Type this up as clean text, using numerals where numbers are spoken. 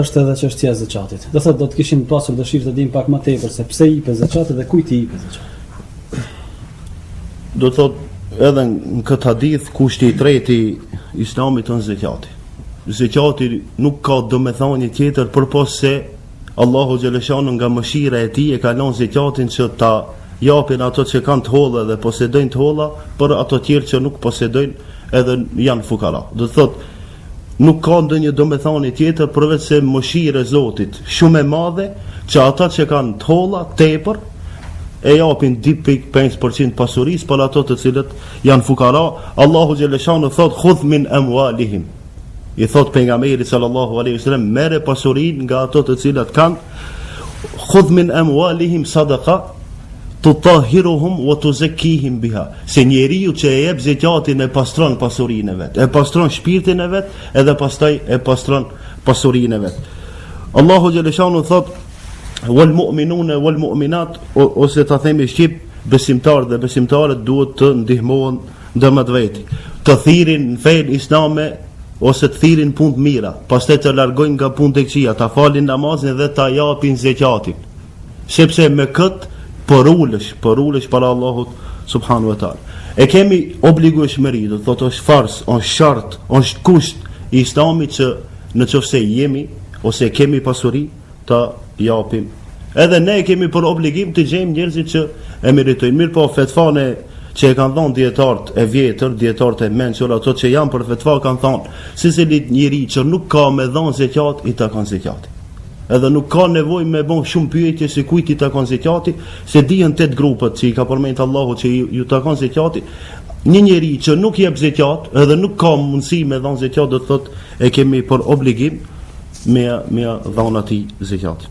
është edhe çështja e zakatit. Do thotë do të kishim pasur dëshirë të dim pak më tepër se pse i jepet zakati dhe kujt i jepet zakati. Do thotë edhe në këtë hadith kushti i tretë i Islamit është zakati. Zakati nuk ka domethënie tjetër përpos se Allahu xhaleshanu nga mëshira e tij e ka lënë zakatin që ta japin ato që kanë të holla dhe posedojnë të holla, për ato tjerë që nuk posedojnë edhe janë fukara. Do thotë nuk ka ndonjë domethënie tjetër përveç se mëshira e Zotit shumë e madhe që ata që kanë të holla tepër e japin 2.5% pasurisë për ato të cilët janë fukara. Allahu xhaleshanu thot khudh min amwalihim. I thot pejgamberi sallallahu alaihi wasallam merre pasurinë nga ato të cilat kanë khudh min amwalihim sadaqa tutahhiruhum wa tuzakkihim biha. Se njeriu që e jep zakatin e pastron pasurinë e vet, e pastron shpirtin e vet, edhe pastaj e pastron pasurinë e vet. Allahu xhaleshanu thot wal mu'minuna wal mu'minat, ose ta themi shqip, besimtarët dhe besimtarët duhet të ndihmohen ndërmjet veti, të thirrin në fenë islame ose të thirrin punë të mira, pastaj të largojnë nga punë të këqija, ta falin namazin dhe ta japin zakatin. Sepse me këtë përulesh para Allahut subhanu wa ta'ala. E kemi obligueshmëri, do thotë është fars, është shart, është kusht i Islamit që në qofse jemi ose kemi pasuri ta japim. Edhe ne kemi për obligim të gjejmë njerëzit që e meritojnë. Mirë po, fetvane që e kanë thonë dietarët e vjetër, dietarët e mençur, ato që janë për fetva kanë thonë se secili njeri që nuk ka me dhënë zakat i takon zakati. Edhe nuk ka nevojë me bën shumë pyetje se kujt i takon zakati, se dihen 8 grupet që i ka përmendur Allahu që ju takon zakati. Një njeri që nuk jep zakat, edhe nuk ka mundësi me dhënë zakat, do të thotë e kemi për obligim me dhënë atij zakat.